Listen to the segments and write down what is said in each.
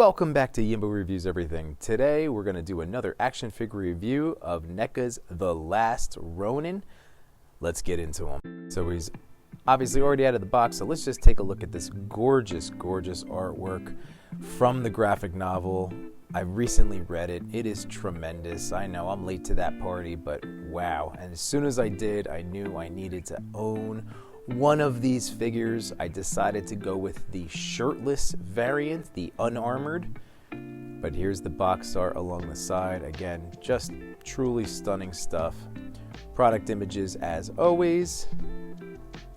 Welcome back to Yimbo Reviews Everything. Today we're going to do another action figure review of NECA's The Last Ronin. Let's get into him. So he's obviously already out of the box, so let's just take a look at this gorgeous, gorgeous artwork from the graphic novel. I recently read it. It is tremendous. I know I'm late to that party, but wow. And as soon as I did, I knew I needed to own one of these figures. I decided to go with the shirtless variant, the Unarmored. But here's the box art along the side. Again, just truly stunning stuff. Product images as always.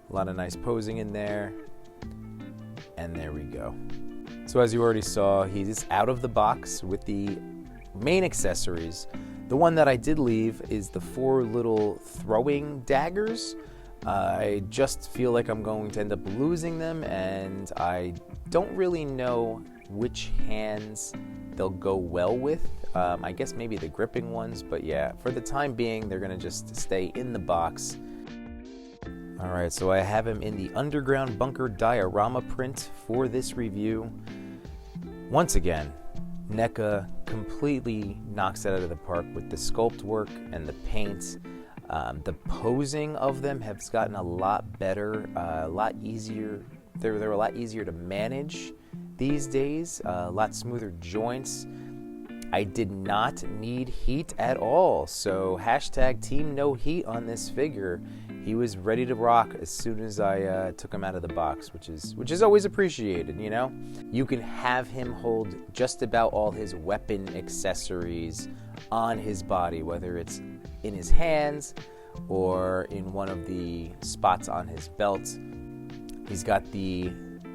A lot of nice posing in there. And there we go. So as you already saw, he's out of the box with the main accessories. The one that I did leave is the 4 little throwing daggers. I just feel like I'm going to end up losing them, and I don't really know which hands they'll go well with. I guess maybe the gripping ones, but yeah, for the time being, they're going to just stay in the box. Alright, so I have him in the Underground Bunker diorama print for this review. Once again, NECA completely knocks it out of the park with the sculpt work and the paint. The posing of them has gotten a lot better, a lot easier. They're a lot easier to manage these days, a lot smoother joints. I did not need heat at all, so hashtag team no heat on this figure. He was ready to rock as soon as I took him out of the box, which is always appreciated, you know? You can have him hold just about all his weapon accessories on his body, whether it's in his hands or in one of the spots on his belt. He's got the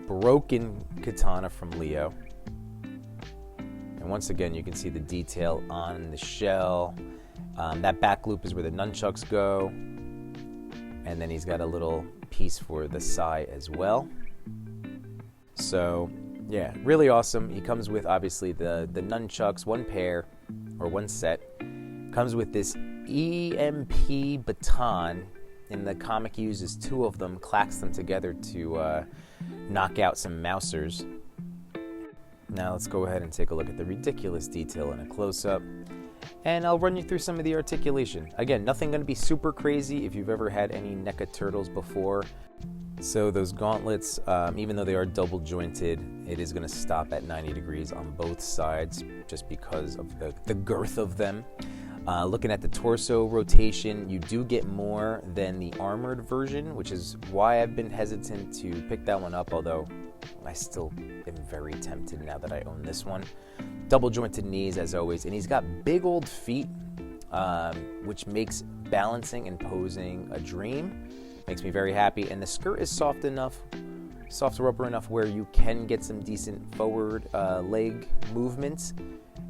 broken katana from Leo. And once again, you can see the detail on the shell. That back loop is where the nunchucks go. And then he's got a little piece for the sai as well. So yeah, really awesome. He comes with obviously the nunchucks, one pair or one set. Comes with this EMP baton. In the comic, he uses 2 of them, clacks them together to knock out some mousers. Now let's go ahead and take a look at the ridiculous detail in a close-up. And I'll run you through some of the articulation. Again, nothing going to be super crazy if you've ever had any NECA turtles before. So those gauntlets, even though they are double jointed, it is going to stop at 90 degrees on both sides just because of the girth of them. Looking at the torso rotation, you do get more than the armored version, which is why I've been hesitant to pick that one up, although I still am very tempted now that I own this one. Double jointed knees as always, and he's got big old feet, which makes balancing and posing a dream. Makes me very happy, and the skirt is soft rubber enough where you can get some decent forward leg movement.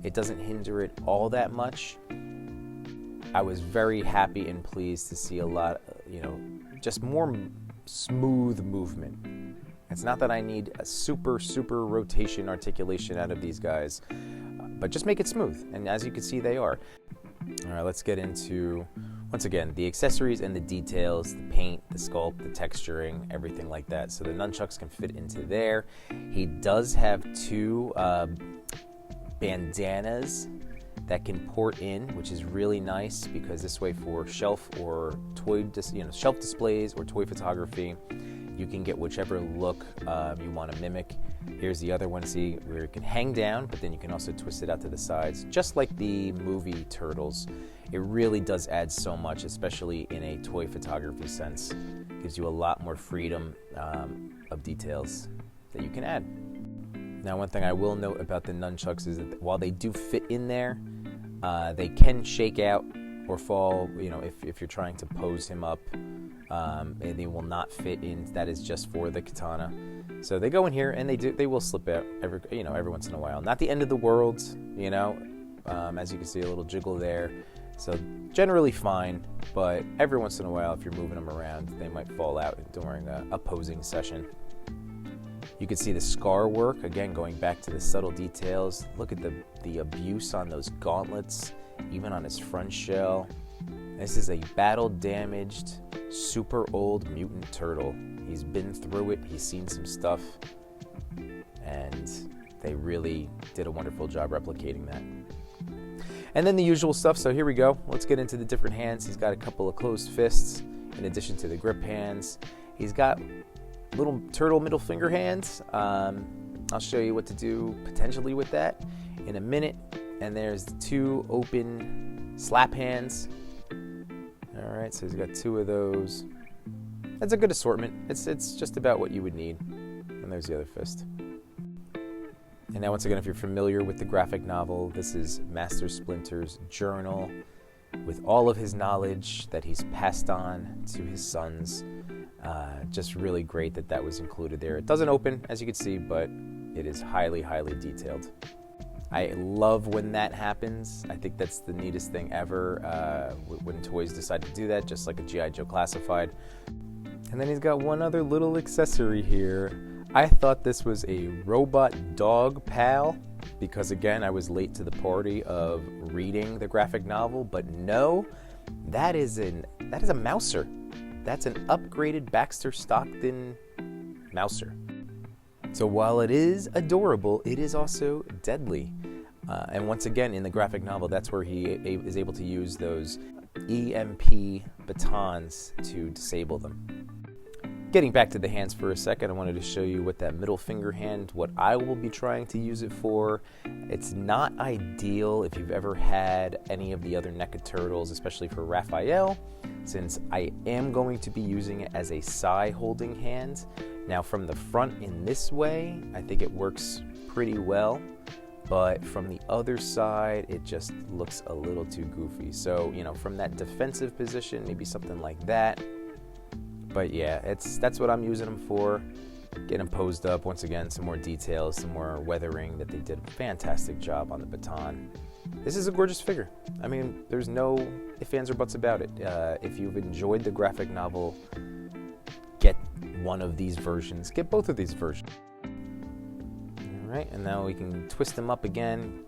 It doesn't hinder it all that much. I was very happy and pleased to see a lot, just more smooth movement. It's not that I need a super rotation articulation out of these guys, but just make it smooth. And as you can see, they are. All right, let's get into, once again, the accessories and the details, the paint, the sculpt, the texturing, everything like that. So the nunchucks can fit into there. He does have 2 bandanas that can port in, which is really nice because this way for shelf or toy, shelf displays or toy photography, you can get whichever look you want to mimic. Here's the other one, see, where it can hang down, but then you can also twist it out to the sides, just like the movie Turtles. It really does add so much, especially in a toy photography sense. Gives you a lot more freedom of details that you can add. Now, one thing I will note about the nunchucks is that while they do fit in there, they can shake out or fall, if you're trying to pose him up, and they will not fit in. That is just for the katana. So they go in here and they will slip out every once in a while. Not the end of the world, as you can see, a little jiggle there. So generally fine, but every once in a while, if you're moving them around, they might fall out during a posing session. You can see the scar work, again, going back to the subtle details. Look at the abuse on those gauntlets, even on his front shell. This is a battle-damaged, super old mutant turtle. He's been through it, he's seen some stuff, and they really did a wonderful job replicating that. And then the usual stuff. So here we go. Let's get into the different hands. He's got a couple of closed fists in addition to the grip hands. He's got little turtle middle finger hands. I'll show you what to do potentially with that in a minute. And there's the 2 open slap hands. All right, so he's got 2 of those. That's a good assortment. It's just about what you would need. And there's the other fist. And now once again, if you're familiar with the graphic novel, this is Master Splinter's journal with all of his knowledge that he's passed on to his sons. Just really great that that was included there. It doesn't open, as you can see, but it is highly, highly detailed. I love when that happens. I think that's the neatest thing ever, when toys decide to do that, just like a G.I. Joe Classified. And then he's got one other little accessory here. I thought this was a robot dog pal because, again, I was late to the party of reading the graphic novel, but no, that is a mouser. That's an upgraded Baxter Stockton mouser. So while it is adorable, it is also deadly. And once again, in the graphic novel, that's where he is able to use those EMP batons to disable them. Getting back to the hands for a second, I wanted to show you what that middle finger hand, what I will be trying to use it for. It's not ideal if you've ever had any of the other NECA turtles, especially for Raphael, since I am going to be using it as a Psy holding hand. Now from the front in this way, I think it works pretty well, but from the other side, it just looks a little too goofy. So, from that defensive position, maybe something like that. But yeah, that's what I'm using them for. Get them posed up. Once again, some more details, some more weathering that they did a fantastic job on the baton. This is a gorgeous figure. I mean, there's no ifs, ands, or buts about it. If you've enjoyed the graphic novel, get one of these versions. Get both of these versions. All right, and now we can twist them up again.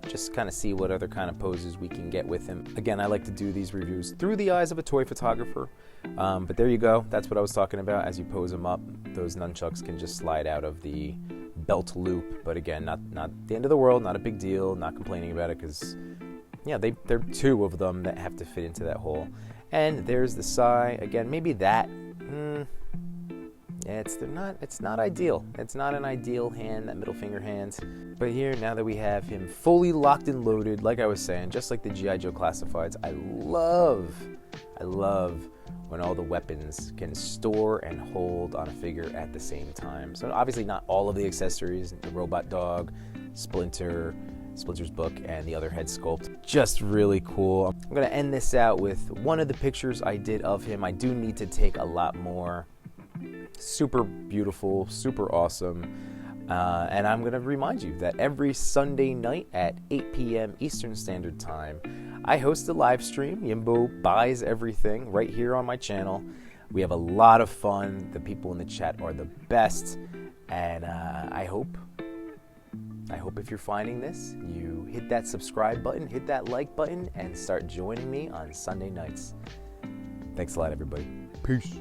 Just kind of see what other kind of poses we can get with him. Again, I like to do these reviews through the eyes of a toy photographer. But there you go. That's what I was talking about. As you pose them up, those nunchucks can just slide out of the belt loop. But again, not the end of the world, not a big deal, not complaining about it because, yeah, there are 2 of them that have to fit into that hole. And there's the Psy. Again, maybe that, it's not ideal. It's not an ideal hand, that middle finger hand. But here, now that we have him fully locked and loaded, like I was saying, just like the G.I. Joe Classifieds, I love when all the weapons can store and hold on a figure at the same time. So obviously not all of the accessories, the robot dog, Splinter's book, and the other head sculpt. Just really cool. I'm gonna end this out with one of the pictures I did of him. I do need to take a lot more. Super beautiful, super awesome. And I'm going to remind you that every Sunday night at 8 p.m. Eastern Standard Time, I host a live stream. Yimbo buys everything right here on my channel. We have a lot of fun. The people in the chat are the best. And I hope if you're finding this, you hit that subscribe button, hit that like button, and start joining me on Sunday nights. Thanks a lot, everybody. Peace.